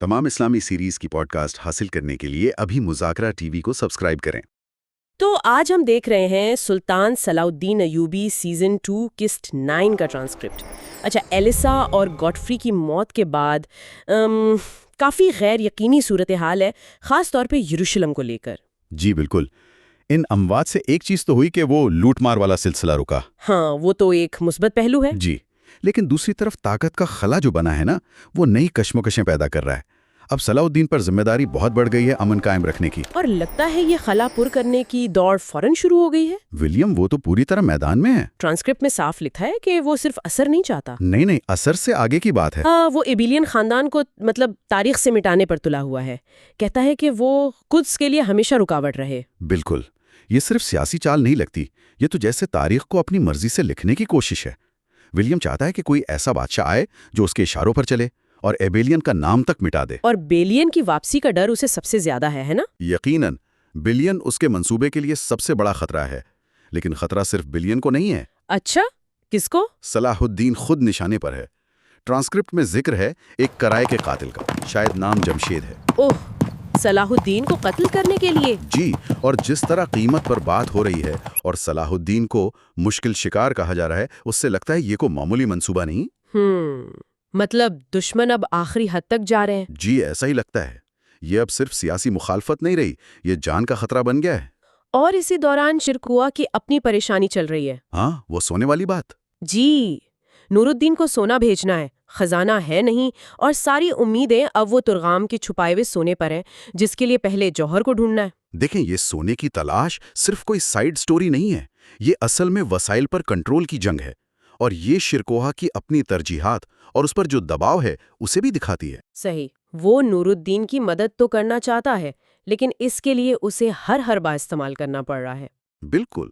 تمام اسلامی سیریز کی پوڈ کاسٹ حاصل کرنے کے لیے ابھی مذاکرہ ٹی وی کو سبسکرائب کریں۔ تو آج ہم دیکھ رہے ہیں سلطان صلاح الدین ایوبی سیزن 2 قسط 9 کا ٹرانسکرپٹ۔ اچھا، ایلیسا اور گاڈفری کی موت کے بعد کافی غیر یقینی صورتحال ہے، خاص طور پہ یروشلم کو لے کر۔ جی بالکل، ان اموات سے ایک چیز تو ہوئی کہ وہ لوٹ مار والا سلسلہ رکا۔ ہاں، وہ تو ایک مثبت پہلو ہے۔ جی، لیکن دوسری طرف طاقت کا خلا جو بنا ہے نا، وہ نئی کشمکشیں پیدا کر رہا ہے۔ اب صلاح الدین پر ذمہ داری بہت بڑھ گئی ہے امن قائم رکھنے کی، اور لگتا ہے یہ خلا پر کرنے کی دوڑ فوراً شروع ہو گئی ہے۔ ولیم وہ تو پوری طرح میدان میں ہے۔ ٹرانسکرپٹ میں صاف لکھا ہے کہ وہ صرف اثر نہیں چاہتا۔ نہیں، اثر سے آگے کی بات ہے۔ ہاں، وہ ایبیلین خاندان کو تاریخ سے مٹانے پر تلا ہوا ہے۔ کہتا ہے کہ وہ قدس کے لیے ہمیشہ رکاوٹ رہے۔ بالکل، یہ صرف سیاسی چال نہیں لگتی، یہ تو جیسے تاریخ کو اپنی مرضی سے لکھنے کی کوشش ہے۔ ولیم چاہتا ہے کہ کوئی ایسا بادشاہ آئے جو اس کے اشاروں پر چلے اور ایبیلین کا نام تک مٹا دے۔ اور بیلین کی واپسی کا ڈر اسے سب سے زیادہ ہے نا؟ یقیناً، بلین اس کے منصوبے کے لیے سب سے بڑا خطرہ ہے، لیکن خطرہ صرف بلین کو نہیں ہے۔ اچھا، کس کو؟ صلاح الدین خود نشانے پر ہے۔ ٹرانسکرپٹ میں ذکر ہے ایک کرائے کے قاتل کا، شاید نام جمشید ہے۔ اوہ، صلاح الدین کو قتل کرنے کے لیے؟ جی، اور جس طرح قیمت پر بات ہو رہی ہے اور صلاح الدین کو مشکل شکار کہا جا رہا ہے، اس سے لگتا ہے یہ کوئی معمولی منصوبہ نہیں۔ مطلب دشمن اب آخری حد تک جا رہے ہیں؟ جی، ایسا ہی لگتا ہے۔ یہ اب صرف سیاسی مخالفت نہیں رہی، یہ جان کا خطرہ بن گیا ہے۔ اور اسی دوران شرکوا کی اپنی پریشانی چل رہی ہے۔ ہاں، وہ سونے والی بات۔ جی، نور الدین کو سونا بھیجنا ہے، خزانہ ہے نہیں، اور ساری امیدیں اب وہ ترغام کے چھپائے ہوئے سونے پر ہیں، جس کے لیے پہلے جوہر کو ڈھونڈنا ہے۔ دیکھیں، یہ سونے کی تلاش صرف کوئی سائیڈ سٹوری نہیں ہے، یہ اصل میں وسائل پر کنٹرول کی جنگ ہے، اور یہ شرکوہ کی اپنی ترجیحات اور اس پر جو دباؤ ہے اسے بھی دکھاتی ہے۔ صحیح، وہ نور الدین کی مدد تو کرنا چاہتا ہے، لیکن اس کے لیے اسے ہر حربہ استعمال کرنا پڑ رہا ہے۔ بالکل۔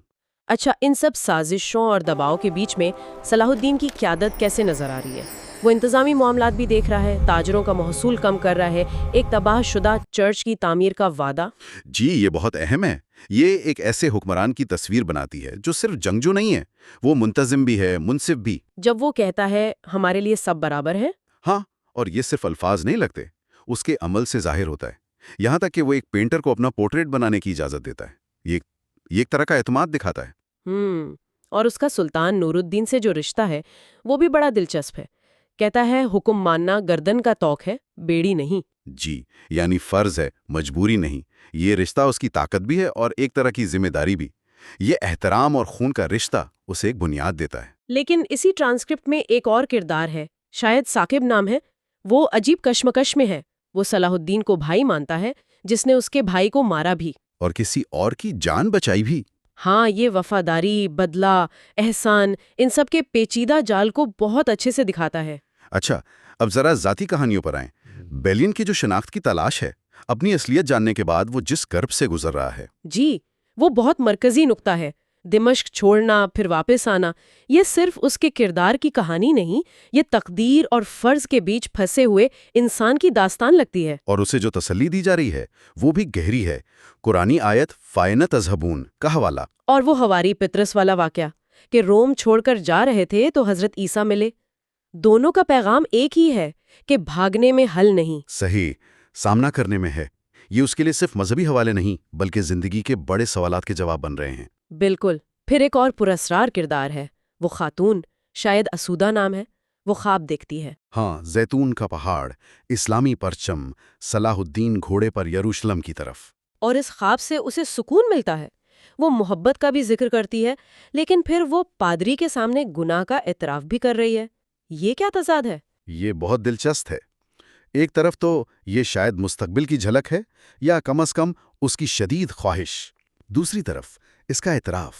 اچھا، ان سب سازشوں اور دباؤ کے بیچ میں صلاح الدین کی قیادت کیسے نظر آ رہی ہے؟ وہ انتظامی معاملات بھی دیکھ رہا ہے، تاجروں کا محصول کم کر رہا ہے، ایک تباہ شدہ چرچ کی تعمیر کا وعدہ۔ جی، یہ بہت اہم ہے۔ یہ ایک ایسے حکمران کی تصویر بناتی ہے جو صرف جنگجو نہیں ہے، وہ منتظم بھی ہے، منصف بھی۔ جب وہ کہتا ہے ہمارے لیے سب برابر ہیں۔ ہاں، اور یہ صرف الفاظ نہیں لگتے، اس کے عمل سے ظاہر ہوتا ہے، یہاں تک کہ وہ ایک پینٹر کو اپنا پورٹریٹ بنانے کی اجازت دیتا ہے۔ یہ ایک طرح کا اعتماد دکھاتا ہے۔ اور اس کا سلطان نور الدین سے جو رشتہ ہے وہ بھی بڑا دلچسپ ہے۔ کہتا ہے حکم ماننا گردن کا توق ہے، بیڑی نہیں۔ جی، یعنی فرض ہے، مجبوری نہیں۔ یہ رشتہ اس کی طاقت بھی ہے اور ایک طرح کی ذمہ داری بھی۔ یہ احترام اور خون کا رشتہ اسے ایک بنیاد دیتا ہے۔ لیکن اسی ٹرانسکرپٹ میں ایک اور کردار ہے، شاید ثاقب نام ہے، وہ عجیب کشمکش میں ہے۔ وہ صلاح الدین کو بھائی مانتا ہے، جس نے اس کے بھائی کو مارا بھی اور کسی اور کی جان بچائی بھی۔ ہاں، یہ وفاداری، بدلہ، احسان، ان سب کے پیچیدہ جال کو بہت اچھے سے دکھاتا ہے۔ اچھا، اب ذرا ذاتی کہانیوں پر آئیں۔ بیلین کی جو شناخت کی تلاش ہے، اپنی اصلیت جاننے کے بعد وہ جس کرب سے گزر رہا ہے۔ جی، وہ بہت مرکزی نقطہ ہے۔ دمشق چھوڑنا، پھر واپس آنا، یہ صرف اس کے کردار کی کہانی نہیں، یہ تقدیر اور فرض کے بیچ پھنسے ہوئے انسان کی داستان لگتی ہے۔ اور اسے جو تسلی دی جا رہی ہے وہ بھی گہری ہے۔ قرآنی آیت فَإِنَّ تَذْهَبُونَ کا حوالہ، اور وہ حواری پطرس والا واقعہ کہ روم چھوڑ کر جا رہے تھے تو حضرت عیسیٰ ملے۔ دونوں کا پیغام ایک ہی ہے کہ بھاگنے میں حل نہیں، صحیح، سامنا کرنے میں ہے۔ یہ اس کے لیے صرف مذہبی حوالے نہیں بلکہ زندگی کے بڑے سوالات کے جواب بن رہے ہیں۔ بالکل۔ پھر ایک اور پراسرار کردار ہے، وہ خاتون، شاید اسودہ نام ہے، وہ خواب دیکھتی ہے۔ ہاں، زیتون کا پہاڑ، اسلامی پرچم، صلاح الدین گھوڑے پر یروشلم کی طرف۔ اور اس خواب سے اسے سکون ملتا ہے۔ وہ محبت کا بھی ذکر کرتی ہے، لیکن پھر وہ پادری کے سامنے گناہ کا اعتراف بھی کر رہی ہے۔ یہ کیا تضاد ہے؟ یہ بہت دلچسپ ہے۔ ایک طرف تو یہ شاید مستقبل کی جھلک ہے یا کم از کم اس کی شدید خواہش، دوسری طرف اس کا اعتراف،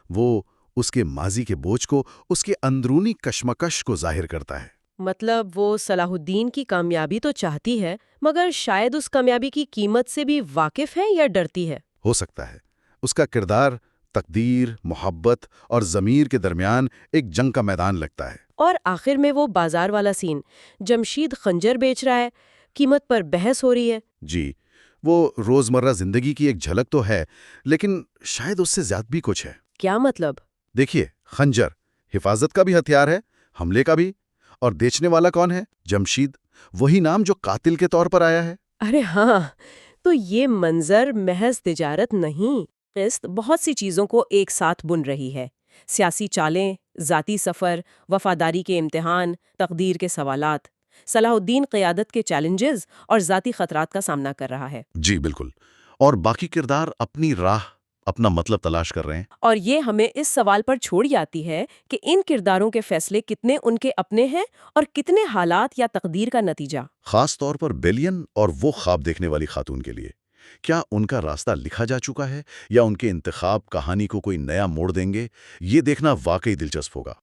وہ اس کے ماضی کے بوجھ کو، اس کے اندرونی کشمکش کو ظاہر کرتا ہے۔ مطلب وہ صلاح الدین کی کامیابی تو چاہتی ہے، مگر شاید اس کامیابی کی قیمت سے بھی واقف ہے یا ڈرتی ہے؟ ہو سکتا ہے اس کا کردار تقدیر، محبت اور ضمیر کے درمیان ایک جنگ کا میدان لگتا ہے۔ اور آخر میں وہ بازار والا سین، جمشید خنجر بیچ رہا ہے، قیمت پر بحث ہو رہی ہے۔ جی، وہ روزمرہ زندگی کی ایک جھلک تو ہے، لیکن شاید اس سے زیادہ بھی کچھ ہے۔ کیا مطلب؟ دیکھیے، خنجر حفاظت کا بھی ہتھیار ہے، حملے کا بھی، اور بیچنے والا کون ہے؟ جمشید، وہی نام جو قاتل کے طور پر آیا ہے۔ ارے ہاں، تو یہ منظر محض تجارت نہیں، قسط بہت سی چیزوں کو ایک ساتھ بن رہی ہے۔ سیاسی چالیں، ذاتی سفر، وفاداری کے امتحان، تقدیر کے سوالات۔ صلاح الدین قیادت کے چیلنجز اور ذاتی خطرات کا سامنا کر رہا ہے۔ جی بالکل، اور باقی کردار اپنی راہ، اپنا مطلب تلاش کر رہے ہیں۔ اور یہ ہمیں اس سوال پر چھوڑ جاتی ہے کہ ان کرداروں کے فیصلے کتنے ان کے اپنے ہیں اور کتنے حالات یا تقدیر کا نتیجہ۔ خاص طور پر بیلین اور وہ خواب دیکھنے والی خاتون کے لیے، کیا ان کا راستہ لکھا جا چکا ہے یا ان کے انتخاب کہانی کو کوئی نیا موڑ دیں گے؟ یہ دیکھنا واقعی دلچسپ ہوگا۔